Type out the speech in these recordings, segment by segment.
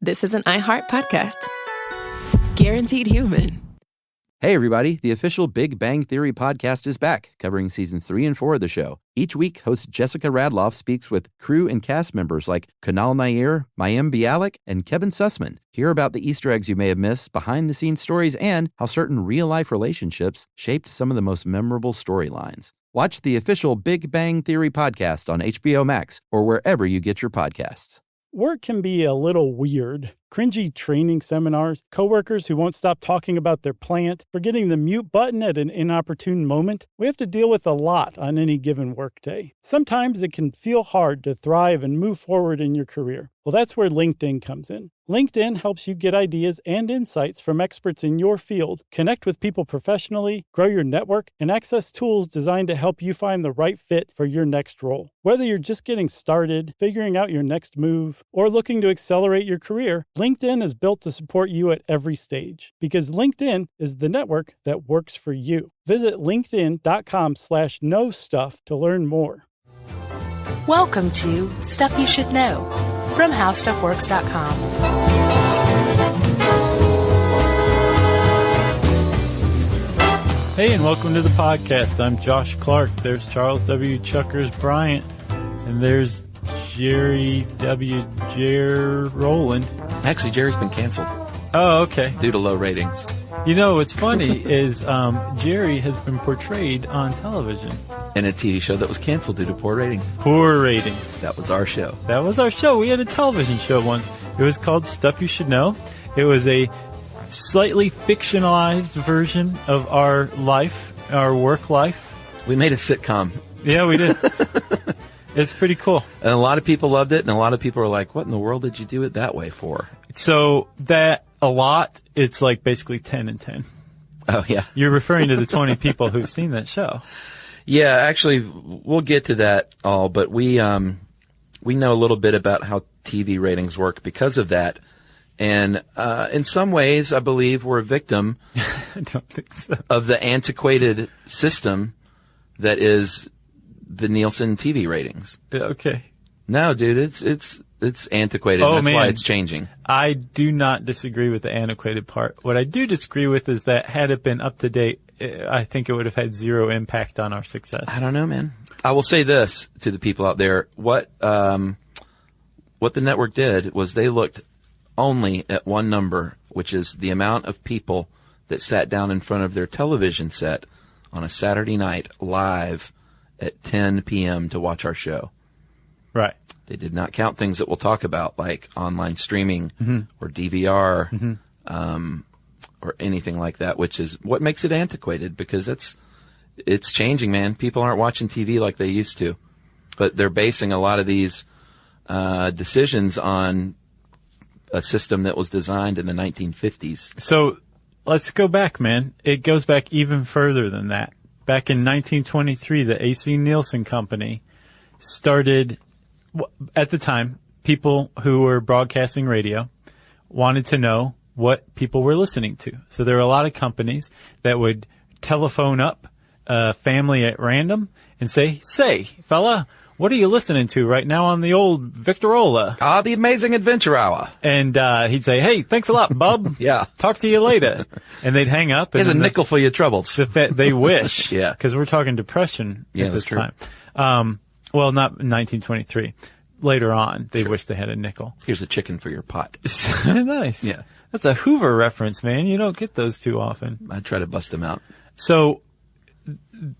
this is an iHeart podcast. Guaranteed human. Hey, everybody. The official Big Bang Theory podcast is back, covering seasons 3 and 4 of the show. Each week, host Jessica Radloff speaks with crew and cast members like Kunal Nair, Mayim Bialik, and Kevin Sussman. Hear about the Easter eggs you may have missed, behind-the-scenes stories, and how certain real-life relationships shaped some of the most memorable storylines. Watch the official Big Bang Theory podcast on HBO Max or wherever you get your podcasts. Work can be a little weird. Cringy training seminars, coworkers who won't stop talking about their plant, forgetting the mute button at an inopportune moment. We have to deal with a lot on any given workday. Sometimes it can feel hard to thrive and move forward in your career. Well, that's where LinkedIn comes in. LinkedIn helps you get ideas and insights from experts in your field, connect with people professionally, grow your network, and access tools designed to help you find the right fit for your next role. Whether you're just getting started, figuring out your next move, or looking to accelerate your career, LinkedIn is built to support you at every stage because LinkedIn is the network that works for you. Visit linkedin.com/know stuff to learn more. Welcome to Stuff You Should Know from HowStuffWorks.com. Hey, and welcome to the podcast. I'm Josh Clark. There's Charles W. Chuckers Bryant, and there's Jerry W. Rowland. Actually, Jerry's been canceled. Oh, okay. Due to low ratings. You know, what's funny is Jerry has been portrayed on television. In a TV show that was canceled due to poor ratings. Poor ratings. That was our show. That was our show. We had a television show once. It was called Stuff You Should Know. It was a slightly fictionalized version of our life, our work life. We made a sitcom. Yeah, we did. It's pretty cool. And a lot of people loved it, and a lot of people were like, what in the world did you do it that way for? So that a lot, it's like basically 10 and 10. Oh, yeah. You're referring to the 20 people who've seen that show. Yeah, actually, we'll get to that all, but we know a little bit about how TV ratings work because of that. And in some ways, I believe we're a victim I don't think so. of the antiquated system that is the Nielsen TV ratings. Okay. No, dude, it's antiquated. Oh, That's man. why it's changing. I do not disagree with the antiquated part. What I do disagree with is that had it been up to date, I think it would have had zero impact on our success. I don't know, man. I will say this to the people out there. What the network did was they looked only at one number, which is the amount of people that sat down in front of their television set on a Saturday night live at 10 p.m. to watch our show. Right. They did not count things that we'll talk about, like online streaming or DVR or anything like that, which is what makes it antiquated because it's changing, man. People aren't watching TV like they used to, but they're basing a lot of these decisions on a system that was designed in the 1950s. So let's go back, man. It goes back even further than that. Back in 1923, the AC Nielsen Company started, at the time, people who were broadcasting radio wanted to know what people were listening to. So there were a lot of companies that would telephone up a family at random and say, fella, what are you listening to right now on the old Victorola? The Amazing Adventure Hour. And he'd say, hey, thanks a lot, bub. Yeah. Talk to you later. And they'd hang up. Here's a nickel for your troubles. They wish. Yeah. Because we're talking depression at this true. time. Well, not in 1923. Later on, they wish they had a nickel. Here's a chicken for your pot. Nice. Yeah. That's a Hoover reference, man. You don't get those too often. I try to bust them out. So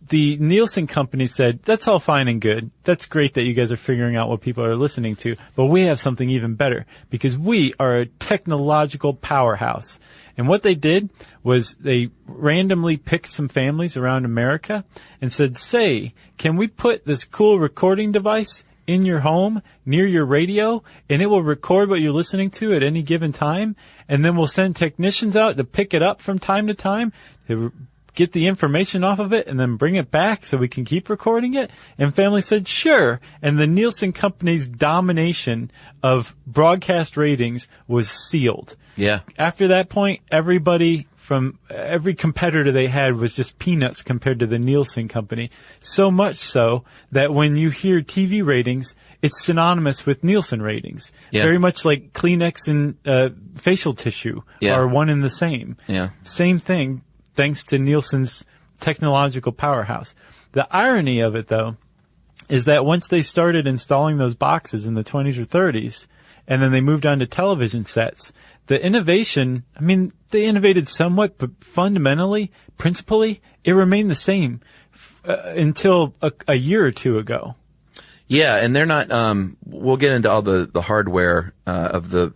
the Nielsen company said, that's all fine and good. That's great that you guys are figuring out what people are listening to, but we have something even better because we are a technological powerhouse. And what they did was they randomly picked some families around America and said, say, can we put this cool recording device in your home near your radio and it will record what you're listening to at any given time? And then we'll send technicians out to pick it up from time to time to get the information off of it and then bring it back so we can keep recording it? And family said, sure. And the Nielsen company's domination of broadcast ratings was sealed. Yeah. After that point, everybody from every competitor they had was just peanuts compared to the Nielsen company. So much so that when you hear TV ratings, it's synonymous with Nielsen ratings. Yeah. Very much like Kleenex and facial tissue are one and the same. Yeah. Same thing, thanks to Nielsen's technological powerhouse. The irony of it, though, is that once they started installing those boxes in the 20s or 30s, and then they moved on to television sets, the innovation, I mean, they innovated somewhat, but fundamentally, principally, it remained the same until a year or two ago. Yeah, and they're not, we'll get into all the hardware, of the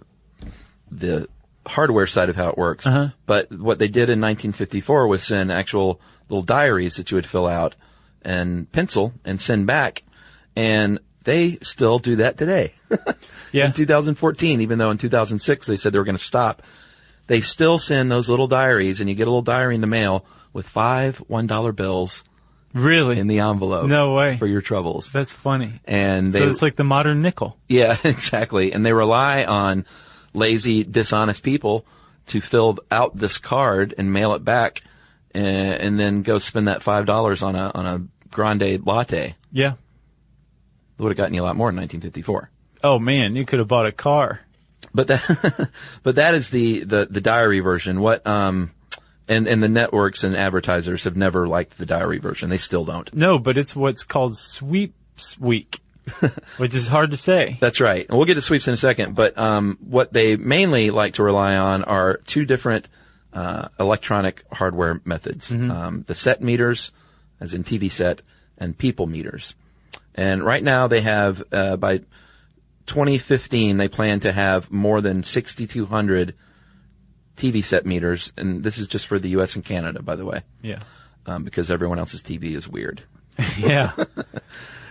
hardware side of how it works. But what they did in 1954 was send actual little diaries that you would fill out and pencil and send back. And they still do that today. Yeah. In 2014, even though in 2006 they said they were going to stop, they still send those little diaries, and you get a little diary in the mail with 5 $1 bills. Really? In the envelope. No way. For your troubles. That's funny. And so it's like the modern nickel. Yeah, exactly. And they rely on lazy, dishonest people to fill out this card and mail it back, and then go spend that $5 on a grande latte. Yeah. It would have gotten you a lot more in 1954. Oh man, you could have bought a car. But that is the diary version. What, and the networks and advertisers have never liked the diary version. They still don't. No, but it's what's called Sweeps Week, which is hard to say. That's right. And we'll get to sweeps in a second. But, what they mainly like to rely on are 2 different, electronic hardware methods. The set meters, as in TV set, and people meters. And right now they have, by 2015, they plan to have more than 6,200 TV set meters, and this is just for the U.S. and Canada, by the way. Yeah. Because everyone else's TV is weird. Yeah.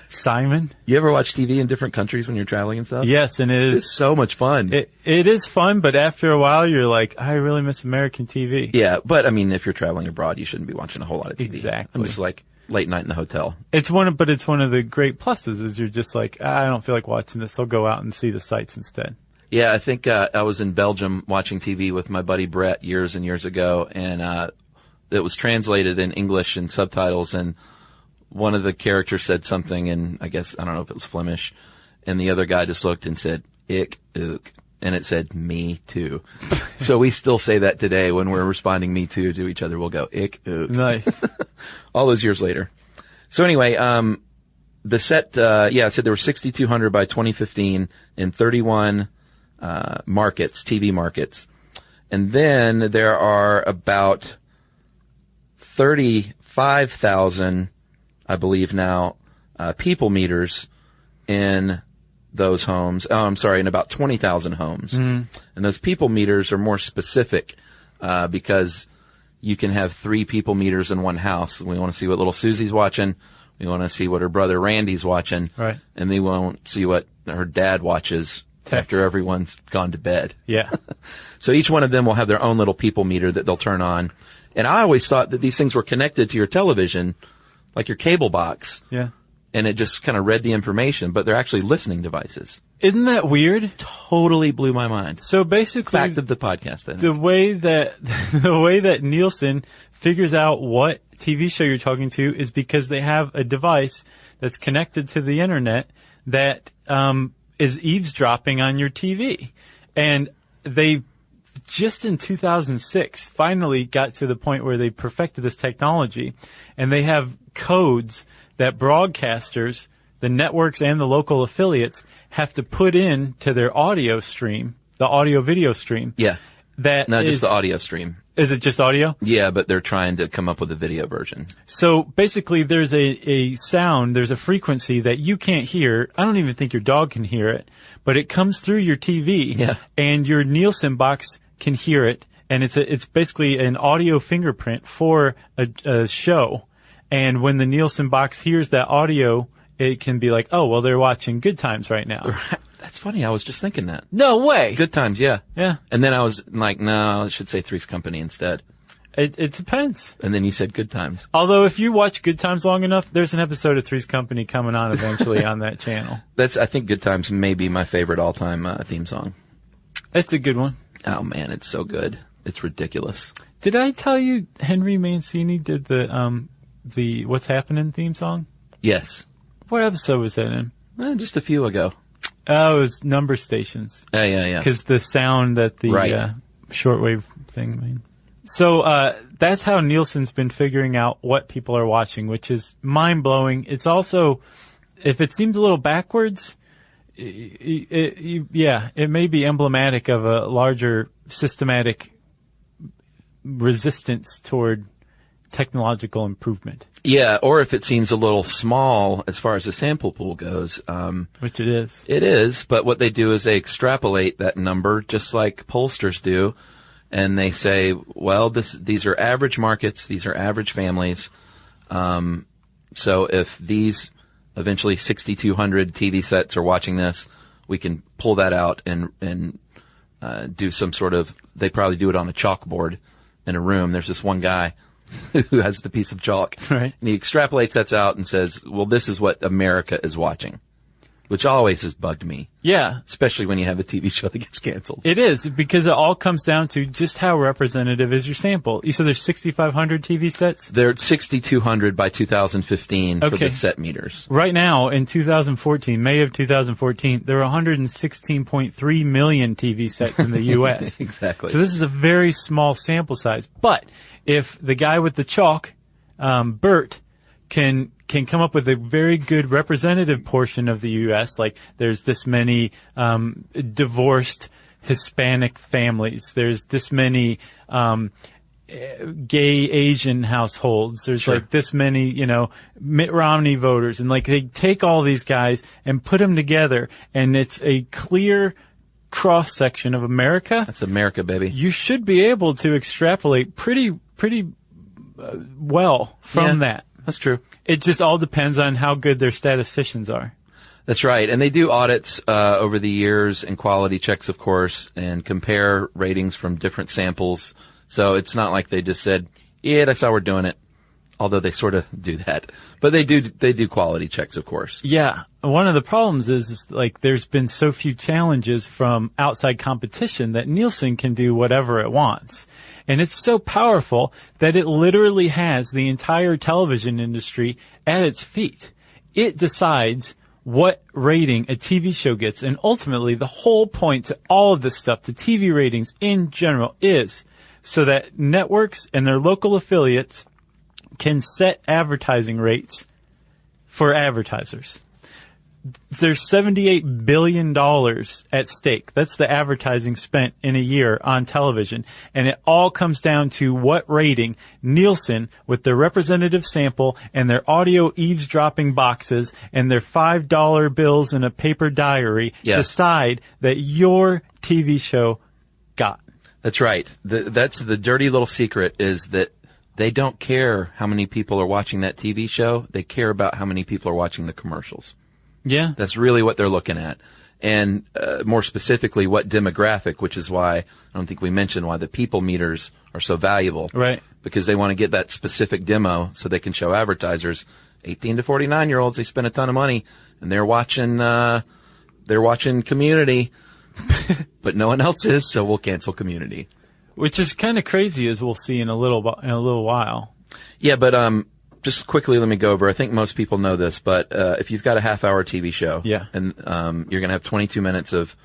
Simon? You ever watch TV in different countries when you're traveling and stuff? Yes, and It's so much fun. It is fun, but after a while you're like, I really miss American TV. Yeah, but I mean, if you're traveling abroad, you shouldn't be watching a whole lot of TV. Exactly. I'm just like late night in the hotel. It's one of the great pluses is you're just like, I don't feel like watching this. I'll go out and see the sights instead. Yeah, I think I was in Belgium watching TV with my buddy Brett years and years ago, and it was translated in English and subtitles, and one of the characters said something, and I guess, I don't know if it was Flemish, and the other guy just looked and said, "Ik, ook," and it said, "Me too." So we still say that today when we're responding "me too" to each other. We'll go, "Ik, ook." Nice. All those years later. So anyway, the set, it said there were 6,200 by 2015 in 31 markets, TV markets. And then there are about 35,000, I believe now, people meters in those homes. Oh, I'm sorry, in about 20,000 homes. And those people meters are more specific, because you can have 3 people meters in one house. We want to see what little Susie's watching. We want to see what her brother Randy's watching. Right. And they won't see what her dad watches after everyone's gone to bed. Yeah. So each one of them will have their own little people meter that they'll turn on. And I always thought that these things were connected to your television, like your cable box. Yeah. And it just kind of read the information, but they're actually listening devices. Isn't that weird? Totally blew my mind. So basically, Fact of the podcast, I think. the way that Nielsen figures out what TV show you're talking to is because they have a device that's connected to the internet that is eavesdropping on your TV. And they just in 2006 finally got to the point where they perfected this technology, and they have codes that broadcasters, the networks and the local affiliates, have to put in to their audio stream, the audio video stream. Yeah. That Not just the audio stream. Is it just audio? Yeah, but they're trying to come up with a video version. So basically there's a sound, there's a frequency that you can't hear. I don't even think your dog can hear it, but it comes through your TV. Yeah. And your Nielsen box can hear it. And it's basically an audio fingerprint for a show. And when the Nielsen box hears that audio, it can be like, oh, well, they're watching Good Times right now. That's funny. I was just thinking that. No way. Good Times, yeah. Yeah. And then I was like, no, I should say Three's Company instead. It depends. And then you said Good Times. Although if you watch Good Times long enough, there's an episode of Three's Company coming on eventually on that channel. I think Good Times may be my favorite all-time theme song. It's a good one. Oh man, it's so good. It's ridiculous. Did I tell you Henry Mancini did the What's Happening theme song? Yes. What episode was that in? Just a few ago. Oh, it was Number Stations. Yeah. Because the sound that the shortwave thing made. So that's how Nielsen's been figuring out what people are watching, which is mind-blowing. It's also, if it seems a little backwards, it may be emblematic of a larger systematic resistance toward technological improvement. Yeah, or if it seems a little small as far as the sample pool goes. Which it is. It is, but what they do is they extrapolate that number just like pollsters do, and they say, well, these are average markets, these are average families. So if these eventually 6,200 TV sets are watching this, we can pull that out and do some sort of, they probably do it on a chalkboard in a room. There's this one guy who has the piece of chalk. Right. And he extrapolates that out and says, well, this is what America is watching, which always has bugged me. Yeah. Especially when you have a TV show that gets canceled. It is, because it all comes down to just how representative is your sample. You said there's 6,500 TV sets? They're at 6,200 by 2015 for Okay. the set meters. Right now, in 2014, May of 2014, there are 116.3 million TV sets in the U.S. Exactly. So this is a very small sample size. But if the guy with the chalk, Bert, can come up with a very good representative portion of the U.S., like there's this many divorced Hispanic families, there's this many gay Asian households, there's Sure. like this many, Mitt Romney voters, and like they take all these guys and put them together, and it's a clear cross-section of America. That's America, baby. You should be able to extrapolate pretty well from that. That's true. It just all depends on how good their statisticians are. That's right. And they do audits over the years and quality checks, of course, and compare ratings from different samples. So it's not like they just said, yeah, that's how we're doing it. Although they sort of do that. But they do quality checks, of course. Yeah. One of the problems is like there's been so few challenges from outside competition that Nielsen can do whatever it wants. And it's so powerful that it literally has the entire television industry at its feet. It decides what rating a TV show gets. And ultimately, the whole point to all of this stuff, to TV ratings in general, is so that networks and their local affiliates can set advertising rates for advertisers. There's $78 billion at stake. That's the advertising spent in a year on television. And it all comes down to what rating Nielsen, with their representative sample and their audio eavesdropping boxes and their $5 bills in a paper diary, decide that your TV show got. That's right. That's the dirty little secret, is that they don't care how many people are watching that TV show. They care about how many people are watching the commercials. Yeah. That's really what they're looking at. And more specifically, what demographic, which is why I don't think we mentioned why the people meters are so valuable. Right. Because they want to get that specific demo so they can show advertisers, 18 to 49-year-olds, they spend a ton of money, and they're watching Community, but no one else is, so we'll cancel Community. Which is kind of crazy, as we'll see in a little while. Yeah, but just quickly, let me go over. I think most people know this, but if you've got a half-hour TV show, and you're going to have 22 minutes of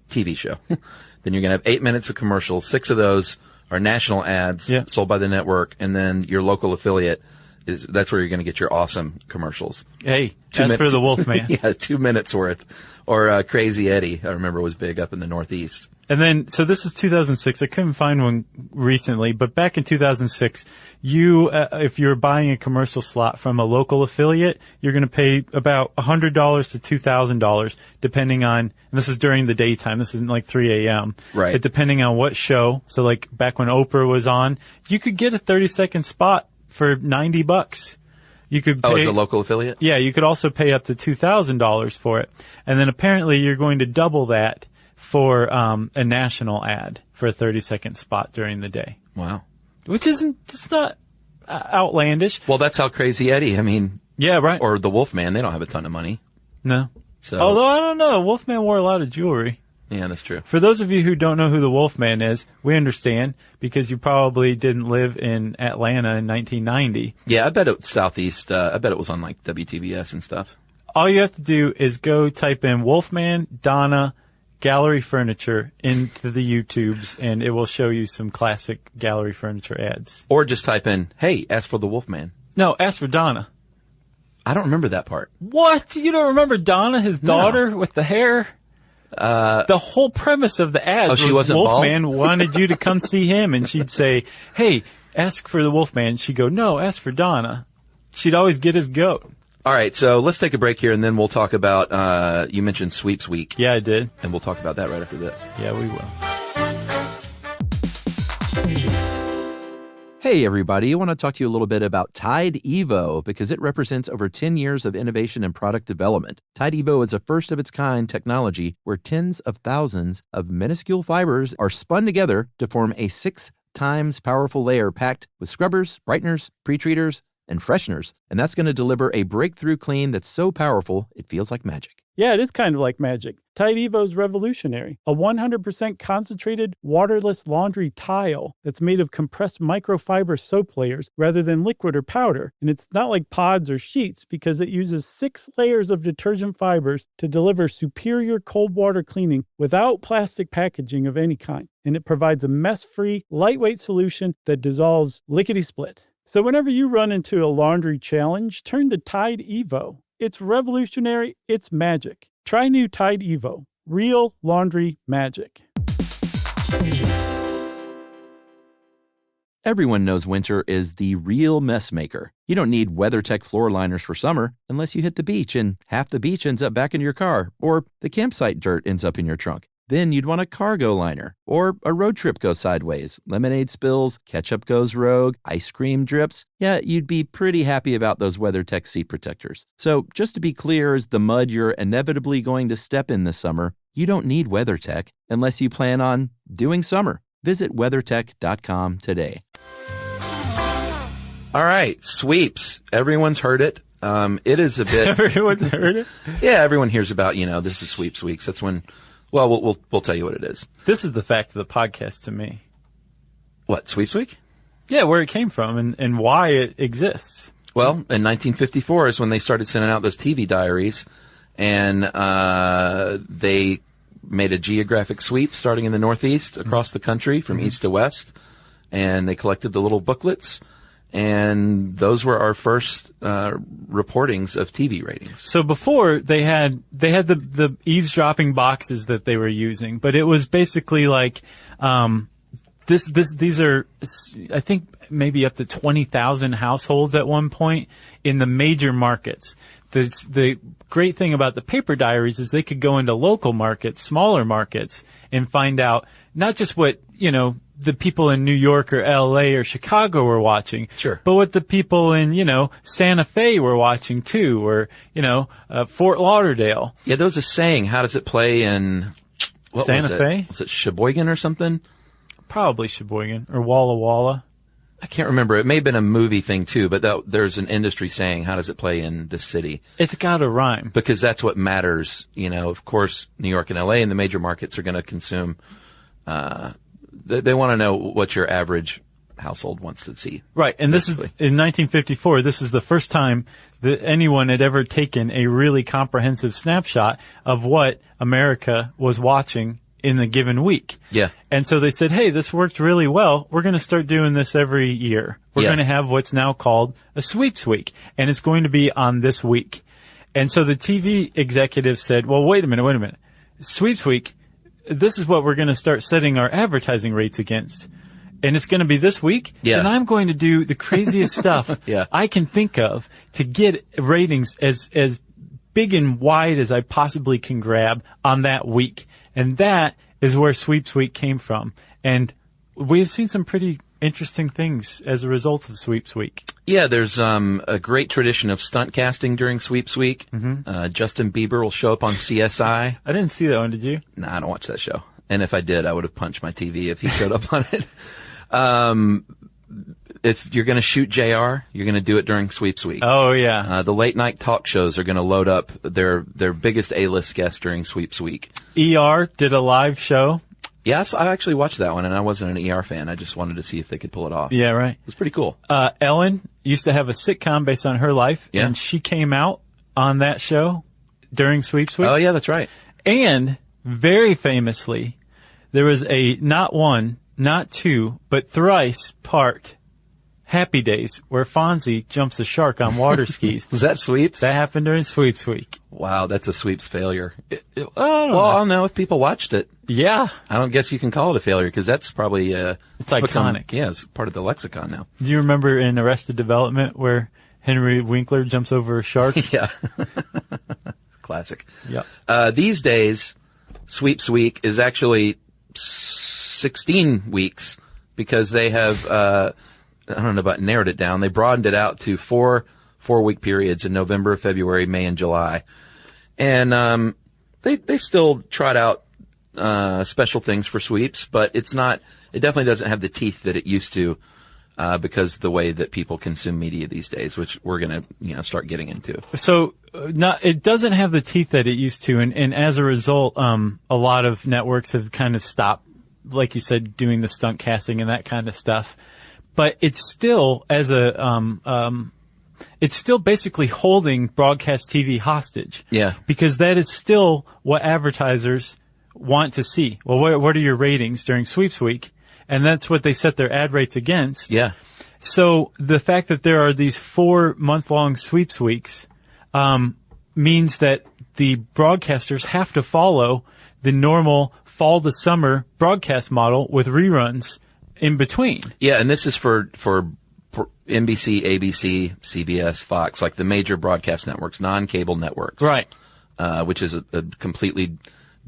TV show, then you're going to have 8 minutes of commercials. 6 of those are national ads sold by the network, and then your local affiliate that's where you're going to get your awesome commercials. Hey, that's for the Wolfman. Yeah, 2 minutes worth. Or Crazy Eddie, I remember, was big up in the Northeast. And then, so this is 2006. I couldn't find one recently, but back in 2006, if you're buying a commercial slot from a local affiliate, you're going to pay about $100 to $2,000, depending on, and this is during the daytime. This isn't like 3 a.m. Right. But depending on what show. So like back when Oprah was on, you could get a 30-second spot for $90. You could pay, as a local affiliate? Yeah, you could also pay up to $2,000 for it. And then apparently you're going to double that for a national ad for a 30-second spot during the day. Wow. Which it's not outlandish. Well, that's how Crazy Eddie, I mean. Yeah, right. Or the Wolfman, they don't have a ton of money. No. So. Although, I don't know, Wolfman wore a lot of jewelry. Yeah, that's true. For those of you who don't know who the Wolfman is, we understand because you probably didn't live in Atlanta in 1990. Yeah, I bet it was Southeast. I bet it was on like WTBS and stuff. All you have to do is go type in Wolfman, Donna, gallery furniture into the YouTubes, and it will show you some classic gallery furniture ads. Or just type in, hey, ask for the Wolfman. No, ask for Donna. I don't remember that part. What? You don't remember Donna, his daughter with the hair? The whole premise of the ads she was wasn't Wolfman bald? wanted you to come see him, and she'd say, hey, ask for the Wolfman. She'd go, no, ask for Donna. She'd always get his goat. All right, so let's take a break here, and then we'll talk about, you mentioned Sweeps Week. Yeah, I did. And we'll talk about that right after this. Yeah, we will. Hey, everybody. I want to talk to you a little bit about Tide Evo because it represents over 10 years of innovation and product development. Tide Evo is a first-of-its-kind technology where tens of thousands of minuscule fibers are spun together to form a 6 times powerful layer packed with scrubbers, brighteners, pre-treaters, and fresheners. And that's going to deliver a breakthrough clean that's so powerful, it feels like magic. Yeah, it is kind of like magic. Tide Evo's revolutionary. A 100% concentrated, waterless laundry tile that's made of compressed microfiber soap layers rather than liquid or powder. And it's not like pods or sheets because it uses 6 layers of detergent fibers to deliver superior cold water cleaning without plastic packaging of any kind. And it provides a mess-free, lightweight solution that dissolves lickety-split. So whenever you run into a laundry challenge, turn to Tide Evo. It's revolutionary. It's magic. Try new Tide Evo. Real laundry magic. Everyone knows winter is the real mess maker. You don't need WeatherTech floor liners for summer unless you hit the beach and half the beach ends up back in your car, or the campsite dirt ends up in your trunk. Then you'd want a cargo liner, or a road trip goes sideways, lemonade spills, ketchup goes rogue, ice cream drips. Yeah, you'd be pretty happy about those WeatherTech seat protectors. So just to be clear, as the mud you're inevitably going to step in this summer, you don't need WeatherTech unless you plan on doing summer. Visit WeatherTech.com today. All right, sweeps. Everyone's heard it. It is a bit... Everyone's heard it? Yeah, everyone hears about, this is sweeps weeks. That's when... Well, we'll tell you what it is. This is the fact of the podcast to me. What, Sweeps Week? Yeah, where it came from and why it exists. Well, in 1954 is when they started sending out those TV diaries, and they made a geographic sweep starting in the Northeast across the country from east to west, and they collected the little booklets, and those were our first reportings of TV ratings. So before they had the eavesdropping boxes that they were using, but it was basically like these are, I think, maybe up to 20,000 households at one point in the major markets. The great thing about the paper diaries is they could go into local markets, smaller markets, and find out not just what, the people in New York or LA or Chicago were watching. Sure. But what the people in, Santa Fe were watching too, or, Fort Lauderdale. Yeah, there was a saying, how does it play in... Santa Fe? Was it Sheboygan or something? Probably Sheboygan or Walla Walla. I can't remember. It may have been a movie thing too, but there's an industry saying, how does it play in this city? It's got to rhyme. Because that's what matters. Of course, New York and LA and the major markets are going to consume, they want to know what your average household wants to see. Right. And basically. This is in 1954. This was the first time that anyone had ever taken a really comprehensive snapshot of what America was watching in the given week. Yeah. And so they said, hey, this worked really well. We're going to start doing this every year. We're going to have what's now called a sweeps week, and it's going to be on this week. And so the TV executives said, well, wait a minute. Sweeps week, this is what we're going to start setting our advertising rates against. And it's going to be this week. Yeah. And I'm going to do the craziest stuff I can think of to get ratings as big and wide as I possibly can grab on that week. And that is where Sweeps Week came from. And we've seen some pretty interesting things as a result of Sweeps Week. Yeah, there's a great tradition of stunt casting during Sweeps Week. Mm-hmm. Justin Bieber will show up on CSI. I didn't see that one, did you? Nah, I don't watch that show. And if I did, I would have punched my TV if he showed up on it. if you're going to shoot JR, you're going to do it during Sweeps Week. Oh, yeah. The late night talk shows are going to load up their biggest A-list guests during Sweeps Week. ER did a live show. Yes, I actually watched that one, and I wasn't an ER fan. I just wanted to see if they could pull it off. Yeah, right. It was pretty cool. Ellen used to have a sitcom based on her life, Yeah. and she came out on that show during Sweeps Week. Oh, yeah, that's right. And very famously, there was a not one, not two, but thrice part Happy Days where Fonzie jumps a shark on water skis. Was that Sweeps? That happened during Sweeps Week. Wow, that's a Sweeps failure. I don't know. Well, I don't know if people watched it. Yeah. I don't guess you can call it a failure because that's probably It's iconic. Yeah, it's part of the lexicon now. Do you remember in Arrested Development where Henry Winkler jumps over a shark? Yeah. Classic. Yep. These days, Sweeps Week is actually 16 weeks because they have, I don't know about narrowed it down. They broadened it out to four-week periods in November, February, May, and July. And, they still trot out, special things for Sweeps, but it definitely doesn't have the teeth that it used to, because of the way that people consume media these days, which we're going to, start getting into. So, it doesn't have the teeth that it used to, and as a result, a lot of networks have kind of stopped, like you said, doing the stunt casting and that kind of stuff. But it's still, it's still basically holding broadcast TV hostage. Yeah. Because that is still what advertisers want to see. Well, what are your ratings during Sweeps Week? And that's what they set their ad rates against. Yeah. So the fact that there are these 4-month-long Sweeps Weeks means that the broadcasters have to follow the normal fall to summer broadcast model with reruns in between. Yeah, and this is for NBC, ABC, CBS, Fox, like the major broadcast networks, non-cable networks. Right. Which is a completely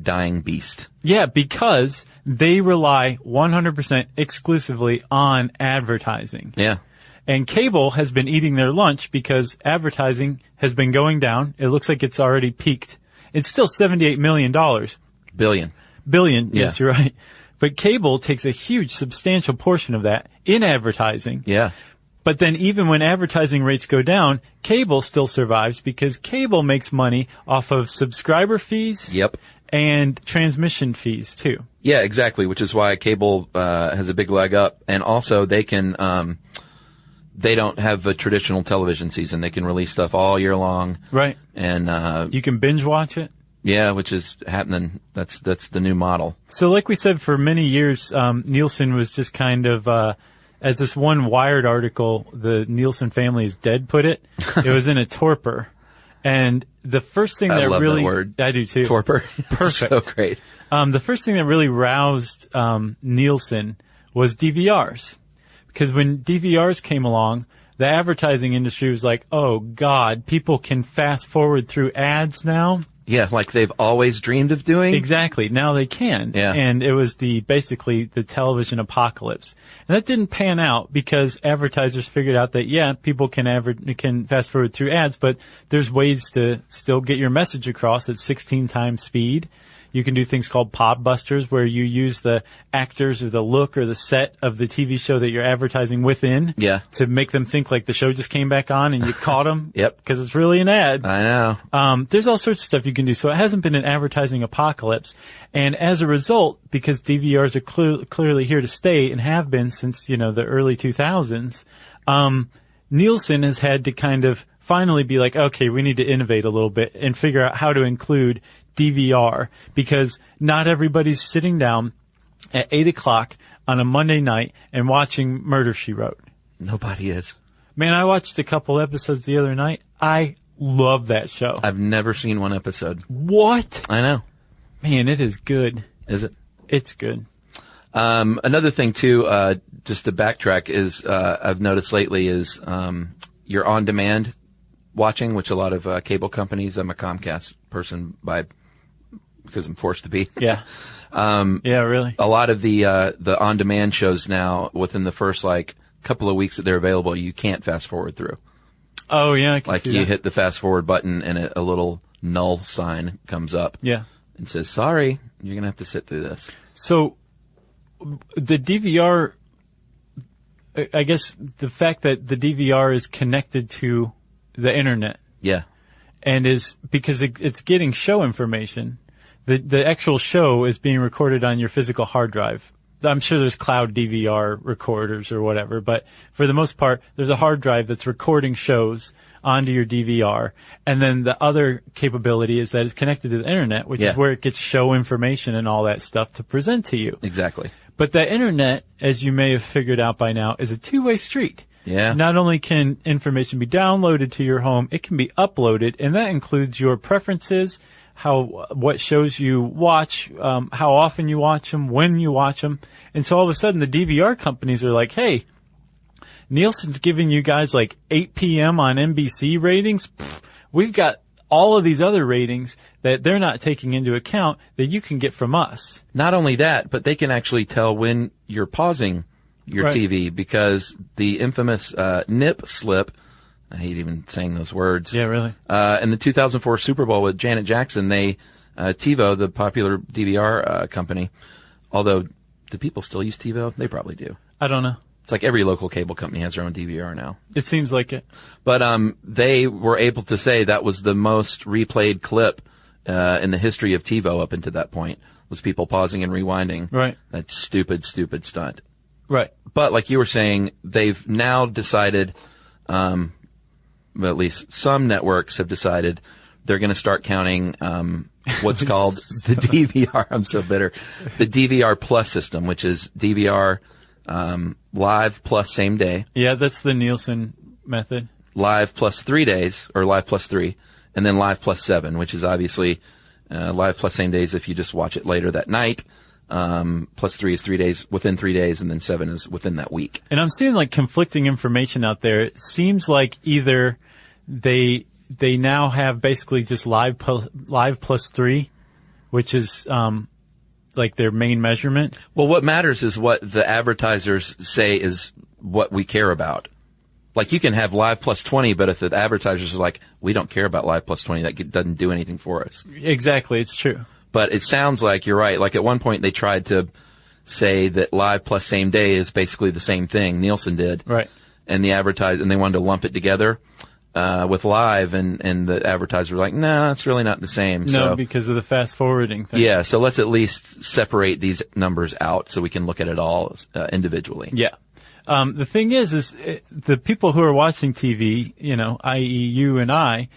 dying beast. Yeah, because they rely 100% exclusively on advertising. Yeah. And cable has been eating their lunch because advertising has been going down. It looks like it's already peaked. It's still $78 million. Billion, yes, you're right. But cable takes a huge, substantial portion of that in advertising. Yeah. But then even when advertising rates go down, cable still survives because cable makes money off of subscriber fees. Yep. And transmission fees too. Yeah, exactly, which is why cable has a big leg up. And also they can they don't have a traditional television season. They can release stuff all year long. Right. And you can binge watch it. Yeah, which is happening. That's the new model. So like we said, for many years, Nielsen was just kind of, as this one Wired article, the Nielsen family is dead put it, it was in a torpor. And the first thing that love really, that word. I do too. Torpor. Perfect. So great. The first thing that really roused, Nielsen was DVRs. Because when DVRs came along, the advertising industry was like, oh God, people can fast forward through ads now. Yeah, like they've always dreamed of doing. Exactly. Now they can. Yeah. And it was basically the television apocalypse. And that didn't pan out because advertisers figured out that, yeah, people can fast forward through ads, but there's ways to still get your message across at 16 times speed. You can do things called pod busters where you use the actors or the look or the set of the TV show that you're advertising within. Yeah. To make them think like the show just came back on and you caught them. Yep. Because it's really an ad. I know. There's all sorts of stuff you can do. So it hasn't been an advertising apocalypse. And as a result, because DVRs are clearly here to stay and have been since, the early 2000s, Nielsen has had to kind of finally be like, okay, we need to innovate a little bit and figure out how to include DVR, because not everybody's sitting down at 8:00 on a Monday night and watching Murder, She Wrote. Nobody is. Man, I watched a couple episodes the other night. I love that show. I've never seen one episode. What? I know. Man, it is good. Is it? It's good. Another thing too, just to backtrack is, I've noticed lately is, your on-demand watching, which a lot of, cable companies, I'm a Comcast person because I'm forced to be. Yeah. Yeah, really. A lot of the on-demand shows now, within the first couple of weeks that they're available, you can't fast forward through. Oh yeah, I can see you that. hit the fast forward button and a little null sign comes up. Yeah. And says, sorry, you're gonna have to sit through this. So the DVR I guess the fact that the DVR is connected to the internet. Yeah. And is because it's getting show information. The actual show is being recorded on your physical hard drive. I'm sure there's cloud DVR recorders or whatever, but for the most part, there's a hard drive that's recording shows onto your DVR. And then the other capability is that it's connected to the internet, which is where it gets show information and all that stuff to present to you. Exactly. But the internet, as you may have figured out by now, is a two-way street. Yeah. Not only can information be downloaded to your home, it can be uploaded, and that includes your preferences, what shows you watch, how often you watch them, when you watch them. And so all of a sudden the DVR companies are like, hey, Nielsen's giving you guys like 8 p.m. on NBC ratings. Pfft, we've got all of these other ratings that they're not taking into account that you can get from us. Not only that, but they can actually tell when you're pausing your TV because the infamous nip slip, I hate even saying those words. Yeah, really. In the 2004 Super Bowl with Janet Jackson, TiVo, the popular DVR company, although do people still use TiVo? They probably do. I don't know. It's like every local cable company has their own DVR now. It seems like it. But they were able to say that was the most replayed clip in the history of TiVo up until that point, was people pausing and rewinding. Right. That stupid stunt. Right. But like you were saying, they've now decided, well, at least some networks have decided they're going to start counting what's called the DVR. I'm so bitter. The DVR Plus system, which is DVR live plus same day. Yeah, that's the Nielsen method. Live plus 3 days, or live plus 3, and then live plus 7, which is obviously live plus same days if you just watch it later that night. Plus 3 is 3 days, within 3 days, and then 7 is within that week. And I'm seeing like conflicting information out there. It seems like either they now have basically just live plus 3, which is like their main measurement. Well, what matters is what the advertisers say is what we care about. Like you can have live plus 20, but if the advertisers are like, we don't care about live plus 20, that doesn't do anything for us. Exactly, it's true. But it sounds like you're right. Like at one point they tried to say that live plus same day is basically the same thing. Nielsen did. Right. And they wanted to lump it together with live, and the advertisers were like, no, it's really not the same. No, because of the fast forwarding thing. Yeah, so let's at least separate these numbers out so we can look at it all individually. Yeah. The thing is the people who are watching TV, i.e. you and I,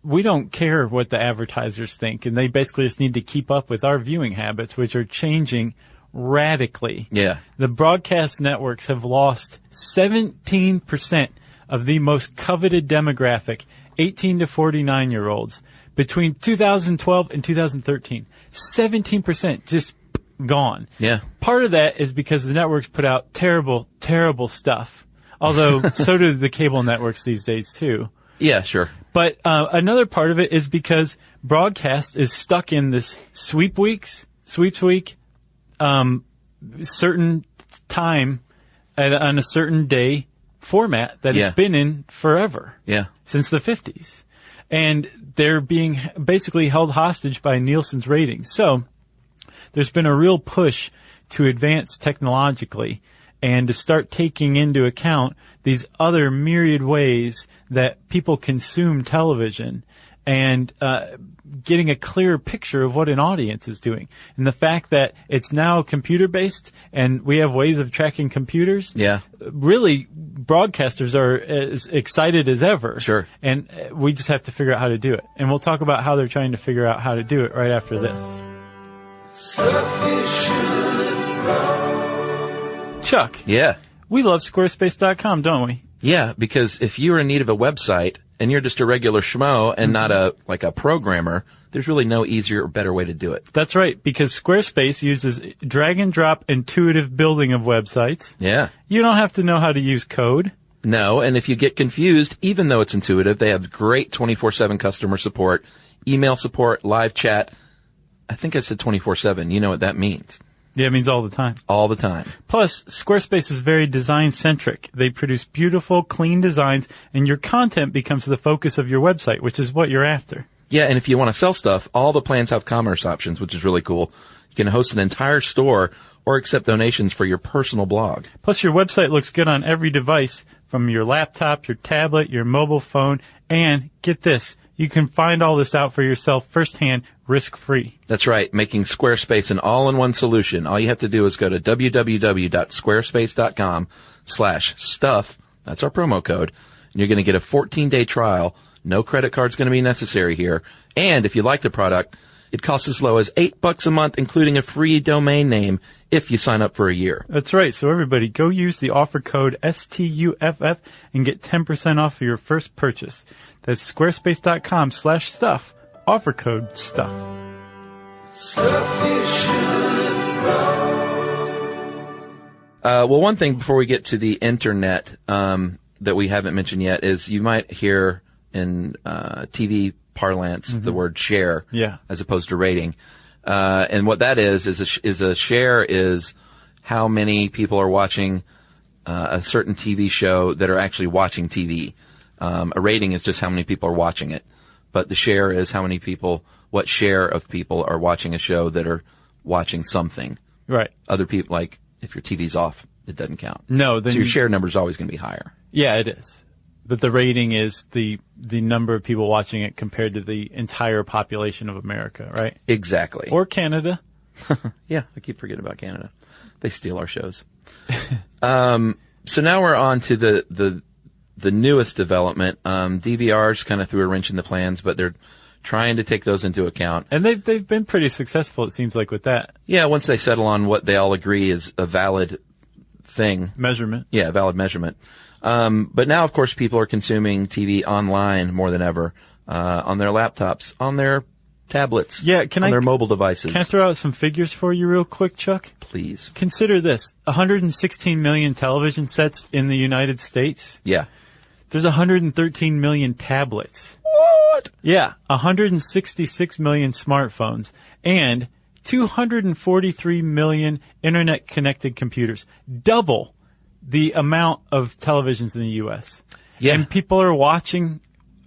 we don't care what the advertisers think, and they basically just need to keep up with our viewing habits, which are changing radically. Yeah. The broadcast networks have lost 17% of the most coveted demographic, 18 to 49-year-olds, between 2012 and 2013. 17% just gone. Yeah. Part of that is because the networks put out terrible, terrible stuff. Although so do the cable networks these days too. Yeah, sure. But another part of it is because broadcast is stuck in this sweeps week, certain time on a certain day format that it's been in forever. Yeah. Since the 50s. And they're being basically held hostage by Nielsen's ratings. So there's been a real push to advance technologically and to start taking into account these other myriad ways that people consume television and getting a clearer picture of what an audience is doing. And the fact that it's now computer-based and we have ways of tracking computers, really broadcasters are as excited as ever. Sure. And we just have to figure out how to do it. And we'll talk about how they're trying to figure out how to do it right after this. Chuck. Yeah. We love Squarespace.com, don't we? Yeah, because if you're in need of a website and you're just a regular schmo and not a programmer, there's really no easier or better way to do it. That's right, because Squarespace uses drag and drop intuitive building of websites. Yeah. You don't have to know how to use code. No, and if you get confused, even though it's intuitive, they have great 24/7 customer support, email support, live chat. I think I said 24/7. You know what that means. Yeah, it means all the time. All the time. Plus, Squarespace is very design-centric. They produce beautiful, clean designs, and your content becomes the focus of your website, which is what you're after. Yeah, and if you want to sell stuff, all the plans have commerce options, which is really cool. You can host an entire store or accept donations for your personal blog. Plus, your website looks good on every device, from your laptop, your tablet, your mobile phone, and get this, you can find all this out for yourself firsthand, risk-free. That's right, making Squarespace an all-in-one solution. All you have to do is go to www.squarespace.com/stuff. That's our promo code. And you're going to get a 14-day trial. No credit card's going to be necessary here. And if you like the product, it costs as low as $8 a month, including a free domain name if you sign up for a year. That's right. So everybody, go use the offer code STUFF and get 10% off of your first purchase. That's squarespace.com/stuff. Offer code STUFF. Stuff you should know. Well, one thing before we get to the internet that we haven't mentioned yet is you might hear in TV parlance the word share as opposed to rating. And what that is a share is how many people are watching a certain TV show that are actually watching TV. A rating is just how many people are watching it. But the share is how many people, what share of people are watching a show that are watching something. Right. Other people, like if your TV's off, it doesn't count. No, then so your share number is always going to be higher. Yeah, it is. But the rating is the number of people watching it compared to the entire population of America, right? Exactly. Or Canada. Yeah, I keep forgetting about Canada. They steal our shows. So now we're on to the newest development. DVRs kind of threw a wrench in the plans, but they're trying to take those into account. And they've been pretty successful, it seems like, with that. Yeah, once they settle on what they all agree is a valid thing. Measurement. Yeah, a valid measurement. But now, of course, people are consuming TV online more than ever, on their laptops, on their tablets, on their mobile devices. Can I throw out some figures for you real quick, Chuck? Please. Consider this. 116 million television sets in the United States. Yeah. There's 113 million tablets. What? Yeah. 166 million smartphones. And 243 million internet-connected computers. Double the amount of televisions in the U.S. Yeah. And people are watching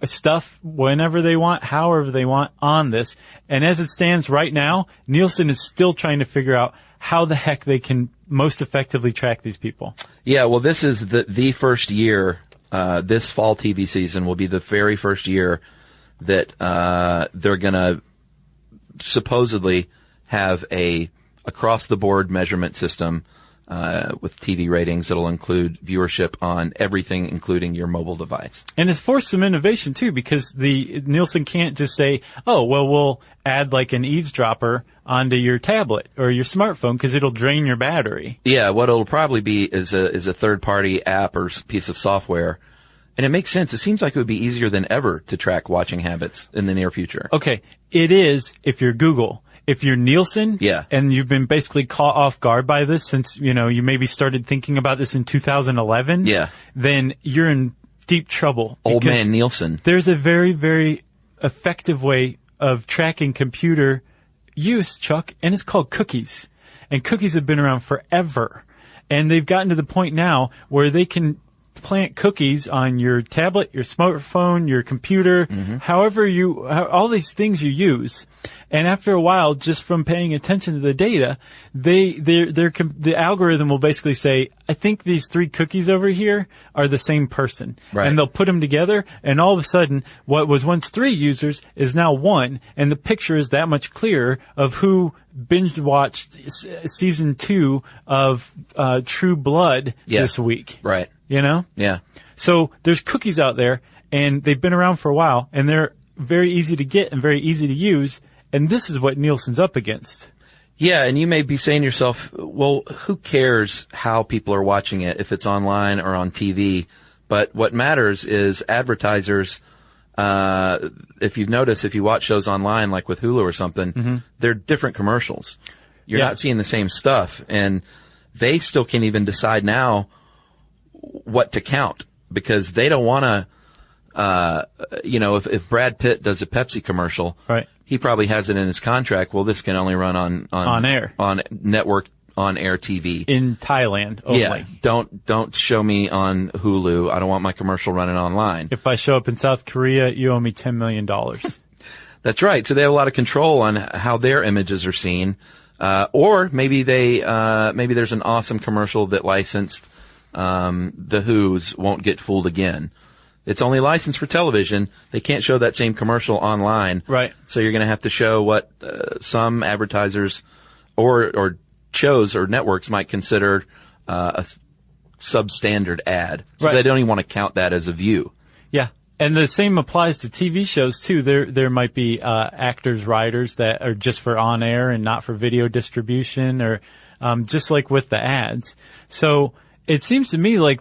stuff whenever they want, however they want on this. And as it stands right now, Nielsen is still trying to figure out how the heck they can most effectively track these people. Yeah, well, this is the first year, this fall TV season will be the very first year that they're going to supposedly have a across-the-board measurement system with TV ratings that'll include viewership on everything, including your mobile device. And it's forced some innovation, too, because the Nielsen can't just say, oh, well, we'll add like an eavesdropper onto your tablet or your smartphone because it'll drain your battery. Yeah, what it'll probably be is a third-party app or piece of software. And it makes sense. It seems like it would be easier than ever to track watching habits in the near future. Okay, it is if you're Google. If you're Nielsen, and you've been basically caught off guard by this since, you maybe started thinking about this in 2011, then you're in deep trouble. Old man Nielsen. There's a very, very effective way of tracking computer use, Chuck, and it's called cookies. And cookies have been around forever. And they've gotten to the point now where they can plant cookies on your tablet, your smartphone, your computer, however all these things you use. And after a while, just from paying attention to the data, the algorithm will basically say, I think these 3 cookies over here are the same person. Right. And they'll put them together, and all of a sudden, what was once 3 users is now 1, and the picture is that much clearer of who binge watched season 2 of True Blood this week. Right. Yeah. So there's cookies out there, and they've been around for a while, and they're very easy to get and very easy to use. And this is what Nielsen's up against. Yeah, and you may be saying to yourself, well, who cares how people are watching it, if it's online or on TV? But what matters is advertisers, if you've noticed, if you watch shows online, like with Hulu or something, they're different commercials. You're not seeing the same stuff. And they still can't even decide now what to count because they don't want to, if Brad Pitt does a Pepsi commercial, right, he probably has it in his contract. Well, this can only run on air, on network, on air TV in Thailand only. Yeah, don't show me on Hulu. I don't want my commercial running online. If I show up in South Korea, you owe me $10 million. That's right. So they have a lot of control on how their images are seen. Or maybe maybe there's an awesome commercial that licensed, the Who's Won't Get Fooled Again. It's only licensed for television. They can't show that same commercial online. Right. So you're going to have to show what, some advertisers or shows or networks might consider, a substandard ad. So Right. they don't even want to count that as a view. Yeah. And the same applies to TV shows too. There might be, actors, writers that are just for on air and not for video distribution, or, just like with the ads. So it seems to me like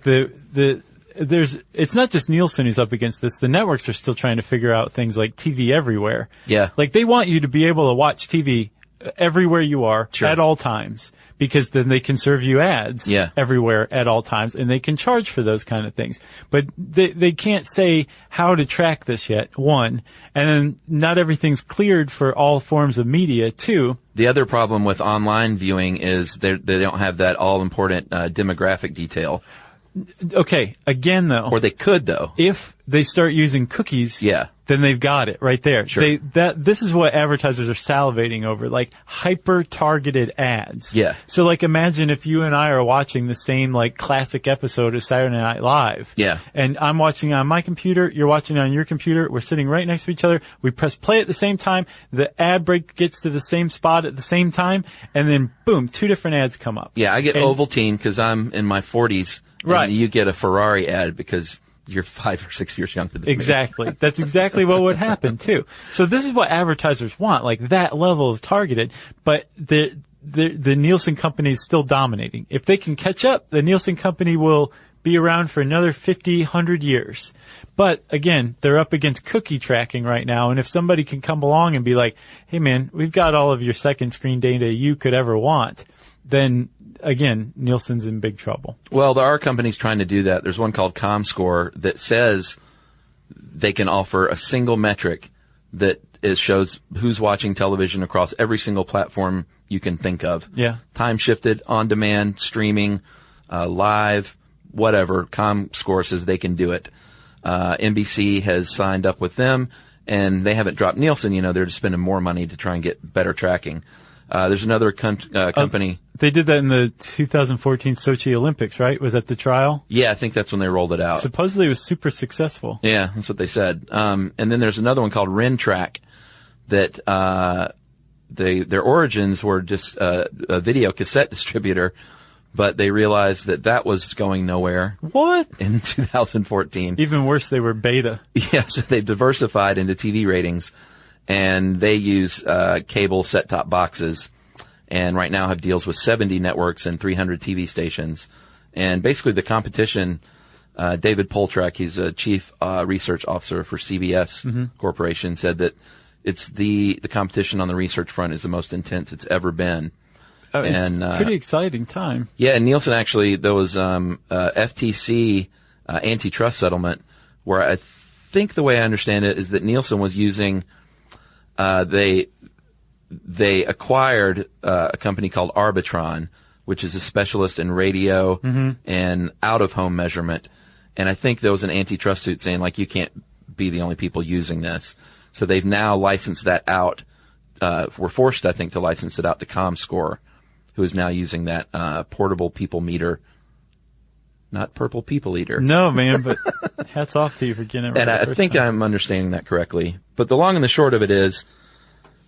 it's not just Nielsen who's up against this. The networks are still trying to figure out things like TV everywhere. Yeah. Like they want you to be able to watch TV everywhere you are Sure. at all times, because then they can serve you ads Yeah. everywhere at all times, and they can charge for those kind of things. But they can't say how to track this yet, one. And then not everything's cleared for all forms of media, two. The other problem with online viewing is they don't have that all-important, demographic detail. Okay, again though. Or they could, though. If they start using cookies, Yeah. then they've got it right there. Sure. This is what advertisers are salivating over, like hyper-targeted ads. Yeah. So like imagine if you and I are watching the same like classic episode of Saturday Night Live. Yeah. And I'm watching on my computer, you're watching on your computer, we're sitting right next to each other, we press play at the same time, the ad break gets to the same spot at the same time, and then boom, two different ads come up. Yeah, I get Ovaltine because I'm in my 40s. Right. And you get a Ferrari ad because you're 5 or 6 years younger than me. Exactly. That's exactly what would happen too. So this is what advertisers want, like that level of targeted, but the Nielsen company is still dominating. If they can catch up, the Nielsen company will be around for another 50, 100 years. But again, they're up against cookie tracking right now. And if somebody can come along and be like, hey man, we've got all of your second screen data you could ever want, then again, Nielsen's in big trouble. Well, there are companies trying to do that. There's one called ComScore that says they can offer a single metric that shows who's watching television across every single platform you can think of. Yeah. Time shifted, on demand, streaming, live, whatever. ComScore says they can do it. NBC has signed up with them, and they haven't dropped Nielsen. You know, they're just spending more money to try and get better tracking. There's another company. They did that in the 2014 Sochi Olympics, right? Was that the trial? Yeah, I think that's when they rolled it out. Supposedly it was super successful. Yeah, that's what they said. And then there's another one called RenTrack that, their origins were just a video cassette distributor, but they realized that was going nowhere. What? In 2014. Even worse, they were beta. Yeah, so they've diversified into TV ratings, and they use cable set-top boxes, and right now have deals with 70 networks and 300 TV stations. And basically the competition, David Poltrak, he's a chief research officer for CBS Corporation, said that it's the competition on the research front is the most intense it's ever been. Oh, it's a pretty exciting time. Yeah, and Nielsen actually, there was FTC antitrust settlement where I think the way I understand it is that Nielsen was using they acquired a company called Arbitron, which is a specialist in radio and out-of-home measurement. And I think there was an antitrust suit saying, like, you can't be the only people using this. So they've now licensed that out. Were forced, I think, to license it out to ComScore, who is now using that portable people meter. Not purple people eater. No, man, but hats off to you for getting it right. And I think time. I'm understanding that correctly. But the long and the short of it is,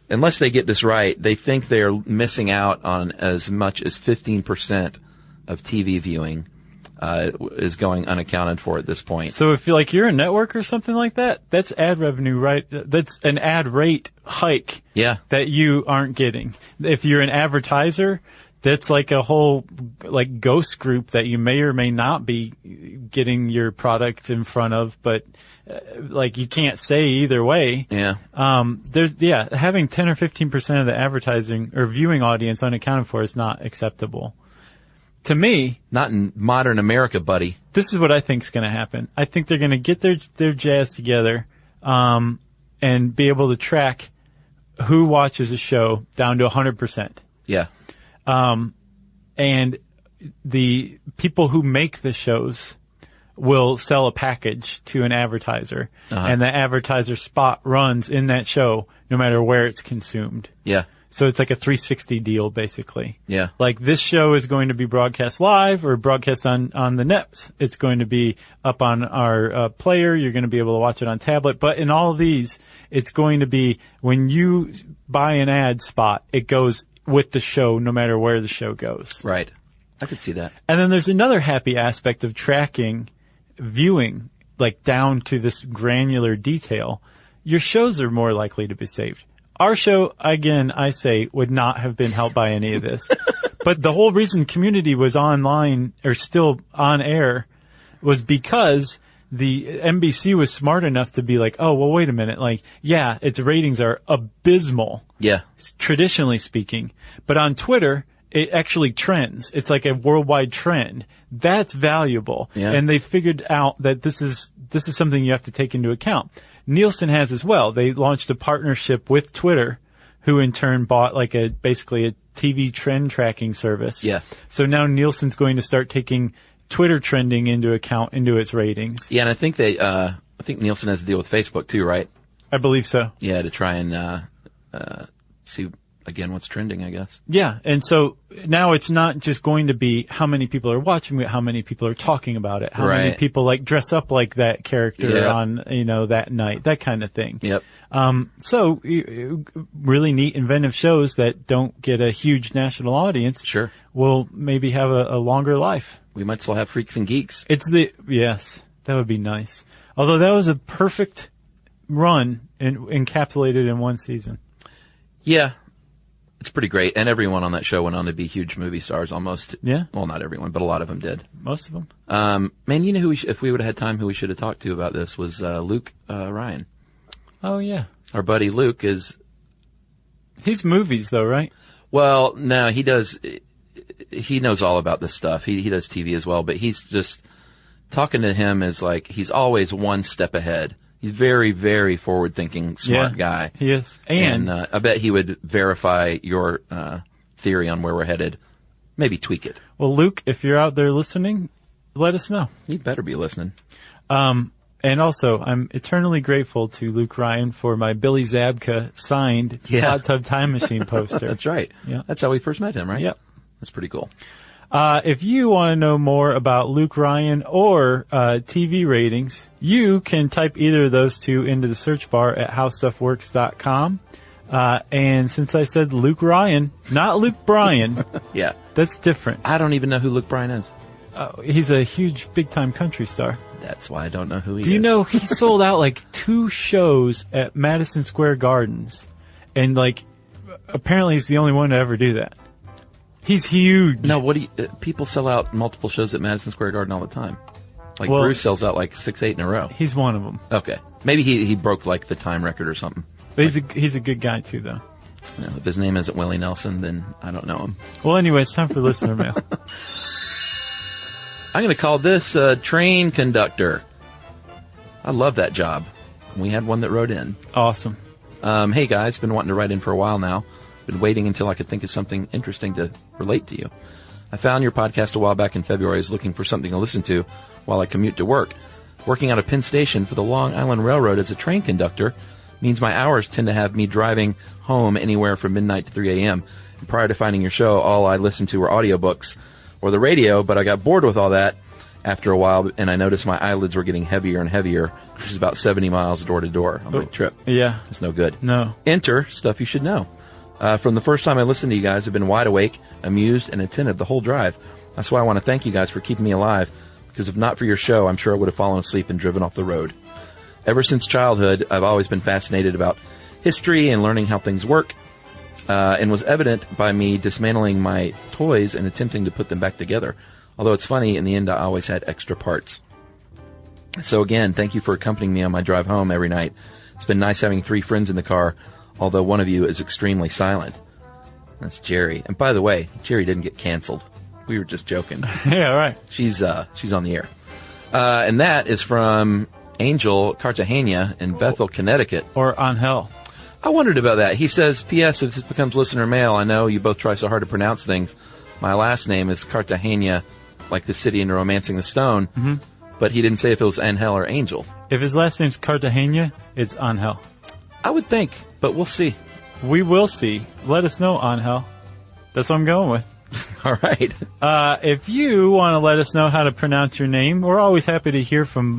unless they get this right, they think they're missing out on as much as 15% of TV viewing is going unaccounted for at this point. So if you're a network or something like that, that's ad revenue, right? That's an ad rate hike. Yeah. That you aren't getting. If you're an advertiser, that's like a whole ghost group that you may or may not be getting your product in front of, but you can't say either way. Yeah. Having 10 or 15% of the advertising or viewing audience unaccounted for is not acceptable. To me, not in modern America, buddy. This is what I think is going to happen. I think they're going to get their jazz together, and be able to track who watches a show down to 100%. Yeah. And the people who make the shows will sell a package to an advertiser, and the advertiser spot runs in that show no matter where it's consumed. Yeah. So it's like a 360 deal, basically. Yeah. Like this show is going to be broadcast live or broadcast on the nets. It's going to be up on our player. You're going to be able to watch it on tablet. But in all of these, it's going to be when you buy an ad spot, it goes with the show no matter where the show goes. Right. I could see that. And then there's another happy aspect of tracking viewing, like down to this granular detail. Your shows are more likely to be saved. Our show, again, I say, would not have been helped by any of this. But the whole reason Community was online or still on air was because the NBC was smart enough to be like, oh, well, wait a minute. Like, yeah, its ratings are abysmal. Yeah. Traditionally speaking. But on Twitter, it actually trends. It's like a worldwide trend. That's valuable. Yeah. And they figured out that this is something you have to take into account. Nielsen has as well. They launched a partnership with Twitter, who in turn bought like basically a TV trend tracking service. Yeah. So now Nielsen's going to start taking Twitter trending into account into its ratings. Yeah, and I think I think Nielsen has a deal with Facebook too, right? I believe so. Yeah, to try and see again what's trending, I guess. Yeah, and so now it's not just going to be how many people are watching it, how many people are talking about it, how many people like dress up like that character on, that night, that kind of thing. Yep. So really neat, inventive shows that don't get a huge national audience. Sure. Will maybe have a longer life. We might still have Freaks and Geeks. Yes, that would be nice. Although that was a perfect run encapsulated in one season. Yeah. It's pretty great. And everyone on that show went on to be huge movie stars almost. Yeah. Well, not everyone, but a lot of them did. Most of them. Man, you know who if we would have had time, who we should have talked to about this was Luke Ryan. Oh, yeah. Our buddy Luke is... He's movies, though, right? Well, no, he does... He knows all about this stuff. He does TV as well, but he's just... Talking to him is like, he's always one step ahead. He's very, very forward-thinking, smart guy. He is. And I bet he would verify your theory on where we're headed. Maybe tweak it. Well, Luke, if you're out there listening, let us know. You better be listening. And also, I'm eternally grateful to Luke Ryan for my Billy Zabka signed Hot Tub Time Machine poster. That's right. Yeah. That's how we first met him, right? Yep. That's pretty cool. If you want to know more about Luke Ryan or TV ratings, you can type either of those two into the search bar at howstuffworks.com. And since I said Luke Ryan, not Luke Bryan, Yeah. that's different. I don't even know who Luke Bryan is. He's a huge big-time country star. That's why I don't know who he is. Do you know he sold out like 2 shows at Madison Square Gardens, and like apparently he's the only one to ever do that. He's huge. No, people sell out multiple shows at Madison Square Garden all the time. Like Bruce sells out like 6, 8 in a row. He's one of them. Okay. Maybe he broke like the time record or something. But he's a good guy too, though. You know, if his name isn't Willie Nelson, then I don't know him. Well, anyway, it's time for listener mail. I'm going to call this train conductor. I love that job. We had one that wrote in. Awesome. Hey guys, been wanting to write in for a while now. Been waiting until I could think of something interesting to relate to you. I found your podcast a while back in February. I was looking for something to listen to while I commute to work. Working out of Penn Station for the Long Island Railroad as a train conductor means my hours tend to have me driving home anywhere from midnight to 3 a.m. And prior to finding your show, all I listened to were audiobooks or the radio, but I got bored with all that after a while, and I noticed my eyelids were getting heavier and heavier, which is about 70 miles door to door on my trip. Yeah. It's no good. No. Enter Stuff You Should Know. From the first time I listened to you guys, I've been wide awake, amused, and attentive the whole drive. That's why I want to thank you guys for keeping me alive, because if not for your show, I'm sure I would have fallen asleep and driven off the road. Ever since childhood, I've always been fascinated about history and learning how things work, and was evident by me dismantling my toys and attempting to put them back together. Although it's funny, in the end, I always had extra parts. So again, thank you for accompanying me on my drive home every night. It's been nice having 3 friends in the car, although one of you is extremely silent. That's Jerry. And by the way, Jerry didn't get canceled. We were just joking. Yeah, right. She's on the air. And that is from Angel Cartagena in Bethel, Connecticut. Or Angel. I wondered about that. He says, P.S. If this becomes listener mail, I know you both try so hard to pronounce things. My last name is Cartagena, like the city in Romancing the Stone. Mm-hmm. But he didn't say if it was Angel or Angel. If his last name's Cartagena, it's Angel. I would think, but we'll see. We will see. Let us know, Angel. That's what I'm going with. All right. If you want to let us know how to pronounce your name, we're always happy to hear from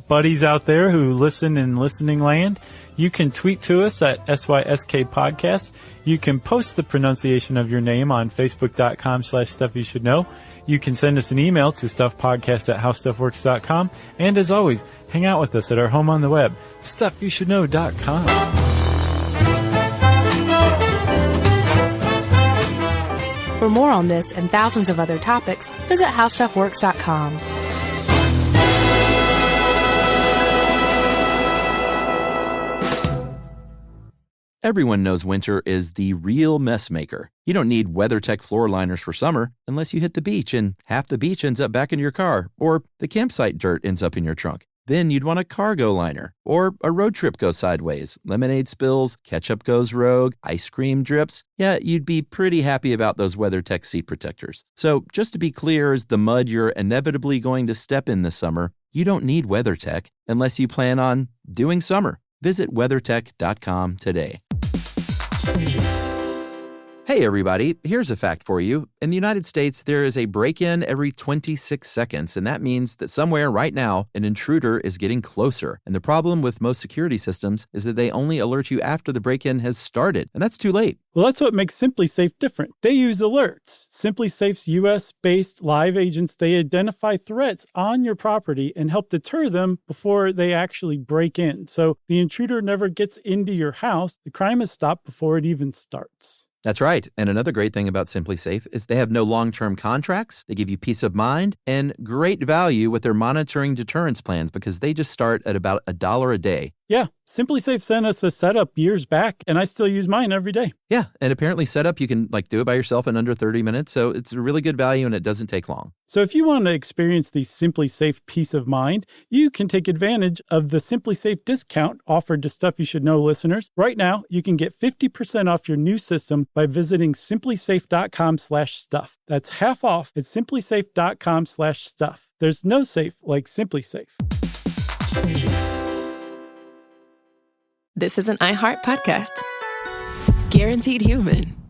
buddies out there who listen in listening land. You can tweet to us at SYSK Podcast. You can post the pronunciation of your name on Facebook.com/StuffYouShouldKnow. You can send us an email to StuffPodcast@HowStuffWorks.com. And as always, hang out with us at our home on the web, StuffYouShouldKnow.com. For more on this and thousands of other topics, visit HowStuffWorks.com. Everyone knows winter is the real mess maker. You don't need WeatherTech floor liners for summer unless you hit the beach and half the beach ends up back in your car, or the campsite dirt ends up in your trunk. Then you'd want a cargo liner, or a road trip goes sideways, lemonade spills, ketchup goes rogue, ice cream drips. Yeah, you'd be pretty happy about those WeatherTech seat protectors. So just to be clear, as the mud you're inevitably going to step in this summer, you don't need WeatherTech unless you plan on doing summer. Visit WeatherTech.com today. Hey everybody, here's a fact for you. In the United States, there is a break-in every 26 seconds, and that means that somewhere right now, an intruder is getting closer. And the problem with most security systems is that they only alert you after the break-in has started, and that's too late. Well, that's what makes SimpliSafe different. They use alerts. SimpliSafe's U.S.-based live agents, they identify threats on your property and help deter them before they actually break in. So the intruder never gets into your house. The crime is stopped before it even starts. That's right. And another great thing about SimpliSafe is they have no long-term contracts. They give you peace of mind and great value with their monitoring deterrence plans because they just start at about $1 a day. Yeah, SimpliSafe sent us a setup years back, and I still use mine every day. Yeah, and apparently setup, you can do it by yourself in under 30 minutes, so it's a really good value and it doesn't take long. So if you want to experience the SimpliSafe peace of mind, you can take advantage of the SimpliSafe discount offered to Stuff You Should Know listeners. Right now, you can get 50% off your new system by visiting SimpliSafe.com/stuff. That's half off at SimpliSafe.com/stuff. There's no safe like SimpliSafe. This is an iHeart podcast. Guaranteed human.